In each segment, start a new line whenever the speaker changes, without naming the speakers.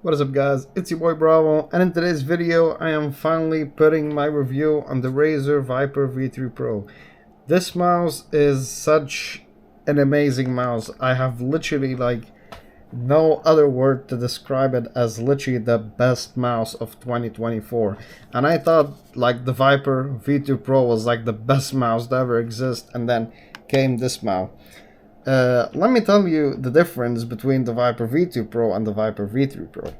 What is up guys, it's your boy Bravo, and in today's video I am finally putting my review on the Razer Viper V3 Pro. This mouse is such an amazing mouse. I have literally no other word to describe it as literally the best mouse of 2024. And I thought the Viper V2 Pro was the best mouse to ever exist, and then came this mouse. Let me tell you the difference between the Viper V2 Pro and the Viper V3 Pro.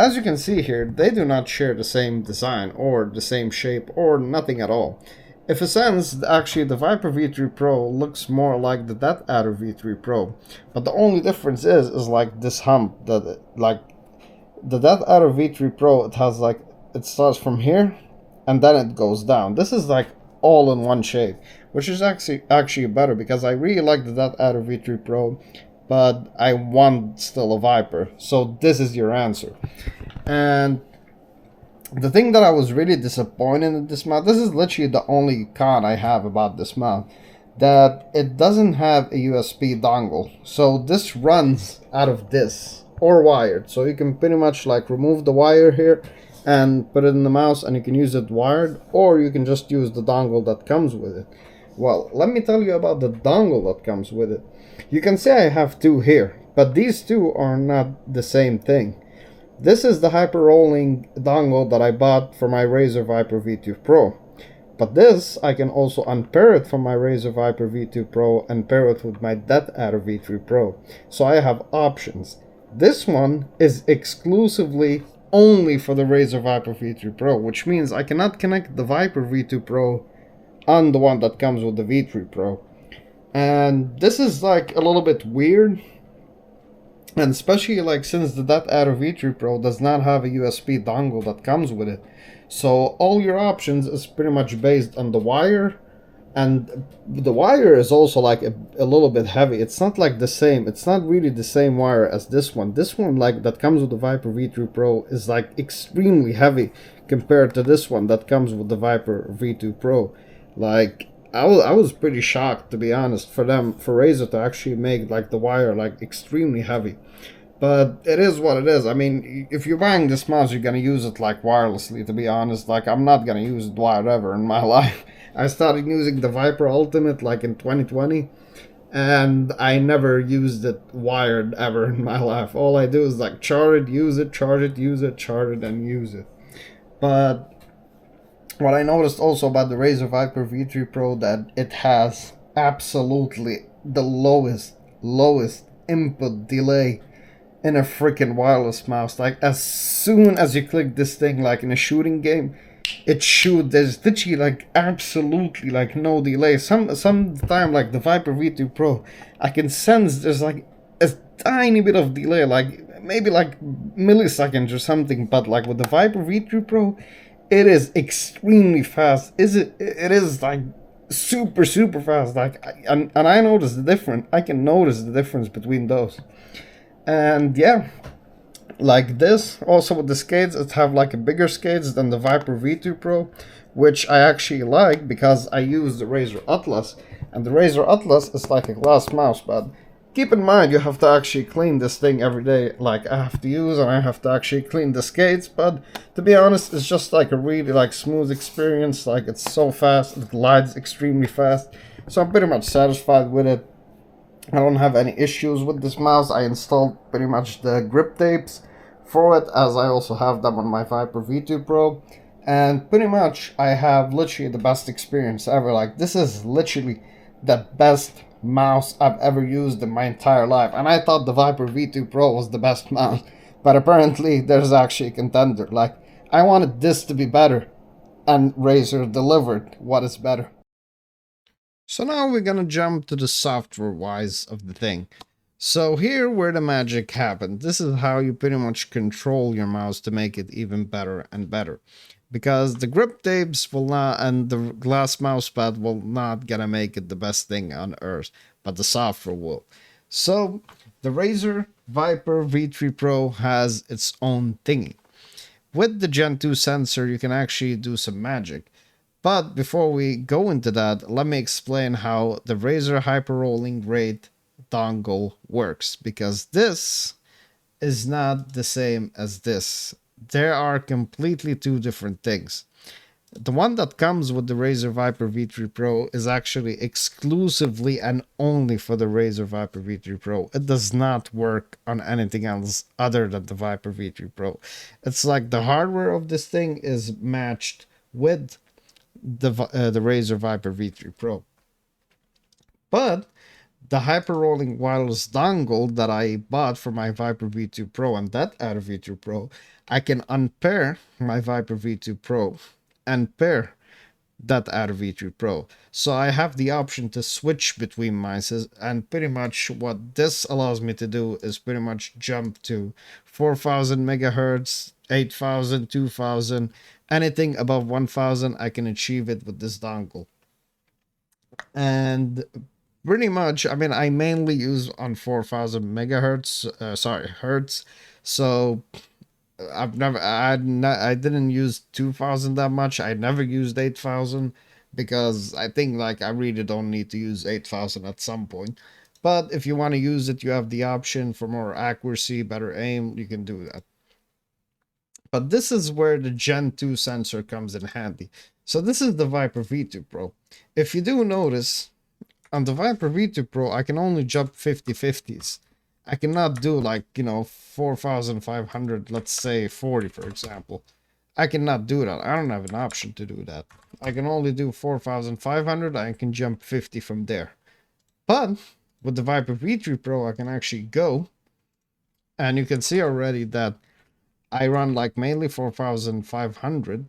As you can see here, they do not share the same design or the same shape or nothing at all. In a sense, actually the Viper V3 Pro looks more like the Death Adder V3 Pro, but the only difference is this hump that the Death Adder V3 Pro, it has it starts from here and then it goes down. This is all in one shape, which is actually better because I really like the Death Adder V3 Pro, but I want still a Viper. So this is your answer. And the thing that I was really disappointed in this mount, this is literally the only con I have about this mount, that it doesn't have a USB dongle. So this runs out of this or wired. So you can pretty much remove the wire here and put it in the mouse and you can use it wired, or you can just use the dongle that comes with it. Well, let me tell you about the dongle that comes with it. You can see I have two here, but these two are not the same thing. This is the hyper rolling dongle that I bought for my Razer Viper V2 Pro. But this, I can also unpair it from my Razer Viper V2 Pro and pair it with my Death Adder V3 Pro. So I have options. This one is exclusively only for the Razer Viper V3 Pro, which means I cannot connect the Viper V2 Pro on the one that comes with the V3 Pro. And this is a little bit weird, and especially since the Death Adder V3 Pro does not have a USB dongle that comes with it. So all your options is pretty much based on the wire, and the wire is also a little bit heavy. It's not the same, it's not really the same wire as this one. This one that comes with the Viper V3 Pro is extremely heavy compared to this one that comes with the Viper V2 Pro. I was pretty shocked, to be honest, for Razer to actually make the wire extremely heavy. But it is what it is. I mean, if you're buying this mouse, you're gonna use it wirelessly, to be honest. I'm not gonna use it wired ever in my life. I started using the Viper Ultimate in 2020, and I never used it wired ever in my life. All I do is charge it, use it, charge it, use it, charge it, and use it. But what I noticed also about the Razer Viper V3 Pro, that it has absolutely the lowest input delay in a freaking wireless mouse. As soon as you click this thing in a shooting game, it shoots. There's literally absolutely no delay. Some time the Viper V2 Pro, I can sense there's a tiny bit of delay, maybe milliseconds or something. But with the Viper V3 Pro, it is extremely fast. It is super fast. And I notice the difference. I can notice the difference between those. And yeah, this also with the skates, it have a bigger skates than the Viper V2 Pro, which I actually like because I use the Razer Atlas, and the Razer Atlas is a glass mouse. But keep in mind, you have to actually clean this thing every day. I have to use, and I have to actually clean the skates. But to be honest, it's just a really smooth experience. It's so fast, it glides extremely fast. So I'm pretty much satisfied with it. I don't have any issues with this mouse. I installed pretty much the grip tapes for it, as I also have them on my Viper V2 Pro. And pretty much I have literally the best experience ever. This is literally the best mouse I've ever used in my entire life. And I thought the Viper V2 Pro was the best mouse, but apparently there's actually a contender. I wanted this to be better, and Razer delivered what is better. So now we're gonna jump to the software wise of the thing. So here where the magic happened. This is how you pretty much control your mouse to make it even better and better. Because the grip tapes will not, and the glass mousepad will not gonna make it the best thing on earth, but the software will. So the Razer Viper V3 Pro has its own thingy. With the Gen 2 sensor, you can actually do some magic. But before we go into that, let me explain how the Razer Hyper Rolling Rate dongle works, because this is not the same as this. There are completely two different things. The one that comes with the Razer Viper V3 Pro is actually exclusively and only for the Razer Viper V3 Pro. It does not work on anything else other than the Viper V3 Pro. It's like the hardware of this thing is matched with the Razer Viper V3 Pro. But the hyper rolling wireless dongle that I bought for my Viper V2 Pro and that other V2 Pro, I can unpair my Viper V2 Pro and pair that other V2 Pro. So I have the option to switch between mice, and pretty much what this allows me to do is pretty much jump to 4000 megahertz, 8000, 2000, anything above 1000 I can achieve it with this dongle. And pretty much, I mean, I mainly use on 4000 megahertz, hertz. So I didn't use 2000 that much. I never used 8000 because I think like I really don't need to use 8000 at some point. But if you want to use it, you have the option for more accuracy, better aim, you can do that. But this is where the Gen 2 sensor comes in handy. So this is the Viper V2 Pro. If you do notice, on the Viper V2 Pro, I can only jump 50/50s. I cannot do like, 4,500, let's say 40, for example. I cannot do that. I don't have an option to do that. I can only do 4,500. I can jump 50 from there. But with the Viper V3 Pro, I can actually go, and you can see already that I run like mainly 4,500.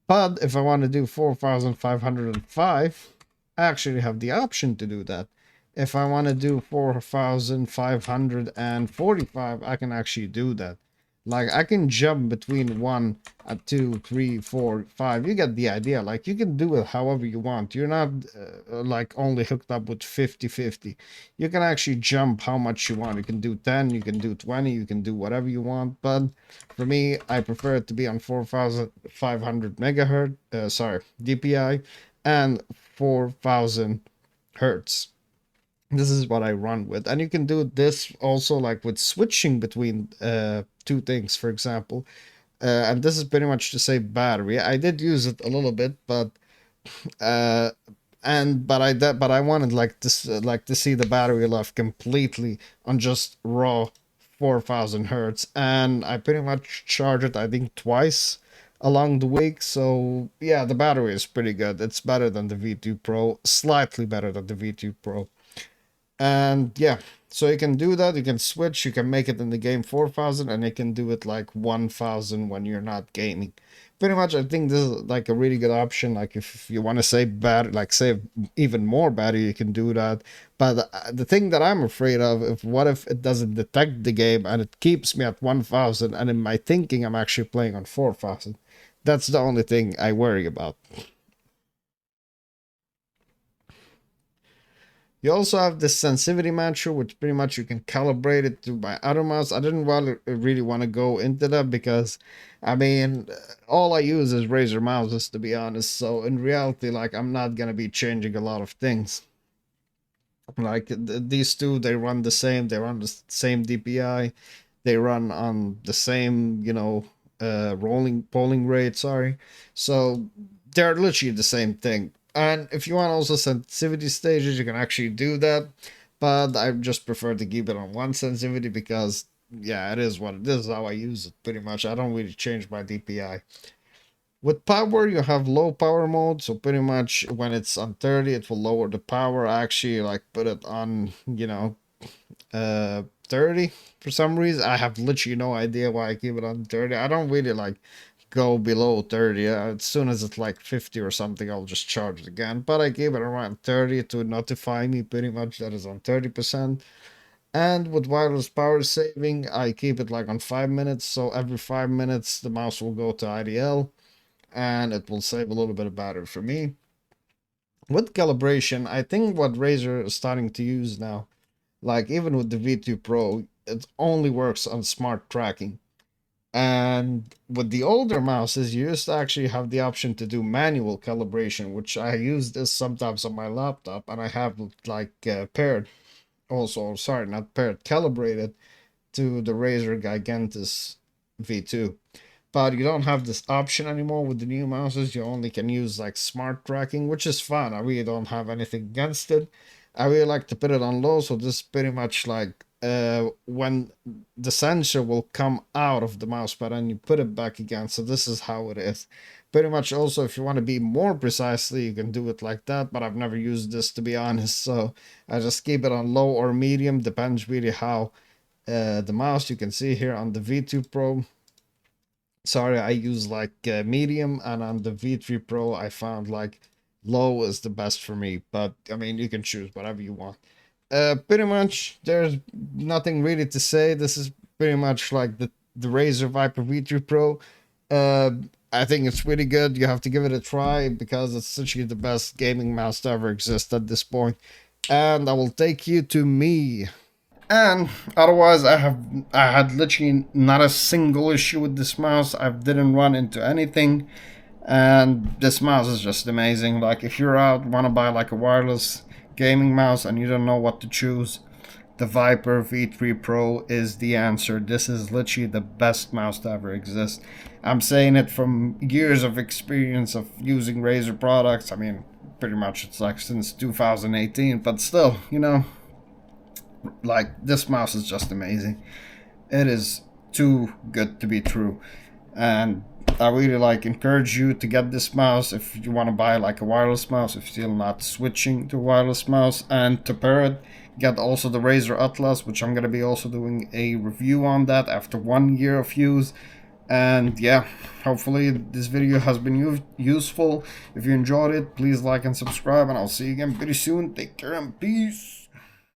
But if I want to do 4,505, I actually have the option to do that. If I want to do 4,545, I can actually do that. Like I can jump between 1 and 2, 3, 4, 5. You get the idea. Like you can do it however you want. You're not like only hooked up with 50/50. You can actually jump how much you want. You can do 10, you can do 20, you can do whatever you want. But for me, I prefer it to be on 4,500 megahertz, DPI, and 4,000 hertz. This is what I run with. And you can do this also like with switching between two things, for example. And this is pretty much to save battery. I did use it a little bit, but uh but I wanted like this like to see the battery life completely on just raw 4000 hertz, and I pretty much charge it I think twice along the week. So yeah, the battery is pretty good. It's better than the V2 Pro, slightly better than the V2 Pro. And yeah, so you can do that. You can switch. You can make it in the game 4000, and you can do it like 1000 when you're not gaming. Pretty much, I think this is like a really good option. Like if you want to save battery, like save even more battery, you can do that. But the thing that I'm afraid of, if what if it doesn't detect the game and it keeps me at 1000, and in my thinking I'm actually playing on 4000. That's the only thing I worry about. You also have this sensitivity matcher, which pretty much you can calibrate it to my other mouse. I didn't really want to go into that because, I mean, all I use is Razer mouses, to be honest. So in reality, like, I'm not going to be changing a lot of things. Like, these two, they run the same. They run the same DPI. They run on the same, rolling polling rate, sorry. So they're literally the same thing. And if you want also sensitivity stages, you can actually do that. But I just prefer to keep it on one sensitivity because, yeah, it is what it is, how I use it pretty much. I don't really change my DPI. With power, you have low power mode. So pretty much when it's on 30, it will lower the power. I actually like put it on, 30 for some reason. I have literally no idea why I keep it on 30. I don't really like go below 30. As soon as it's like 50 or something, I'll just charge it again. But I gave it around 30 to notify me pretty much that is on 30%. And with wireless power saving, I keep it like on 5 minutes. So every 5 minutes, the mouse will go to IDL and it will save a little bit of battery for me. With calibration, I think what Razer is starting to use now, like even with the V2 Pro, it only works on smart tracking. And with the older mouses, you used to actually have the option to do manual calibration, which I use this sometimes on my laptop, and I have like paired, also, sorry, not paired, calibrated to the Razer Gigantus V2. But you don't have this option anymore with the new mouses. You only can use like smart tracking, which is fun. I really don't have anything against it. I really like to put it on low, so this is pretty much like when the sensor will come out of the mouse pad and you put it back again. So this is how it is. Pretty much also, if you want to be more precisely, you can do it like that, but I've never used this, to be honest, so I just keep it on low or medium, depends really how the mouse. You can see here on the V2 Pro, sorry, I use like medium, and on the V3 Pro I found like low is the best for me, but I mean, you can choose whatever you want. Pretty much there's nothing really to say. This is pretty much like the Razer Viper V3 Pro. I think it's really good. You have to give it a try because it's essentially the best gaming mouse to ever exist at this point. And I will take you to me. And otherwise, I had literally not a single issue with this mouse. I didn't run into anything, and this mouse is just amazing. Like, if you're out, want to buy like a wireless gaming mouse and you don't know what to choose, the Viper V3 Pro is the answer. This is literally the best mouse to ever exist. I'm saying it from years of experience of using Razer products. I mean, pretty much it's like since 2018, but still, you know, like, this mouse is just amazing. It is too good to be true, and I really like encourage you to get this mouse if you want to buy like a wireless mouse, if you're still not switching to wireless mouse. And to pair it, get also the Razer Atlas, which I'm going to be also doing a review on that after 1 year of use. And yeah, hopefully this video has been useful. If you enjoyed it, please like and subscribe, and I'll see you again pretty soon. Take care and peace.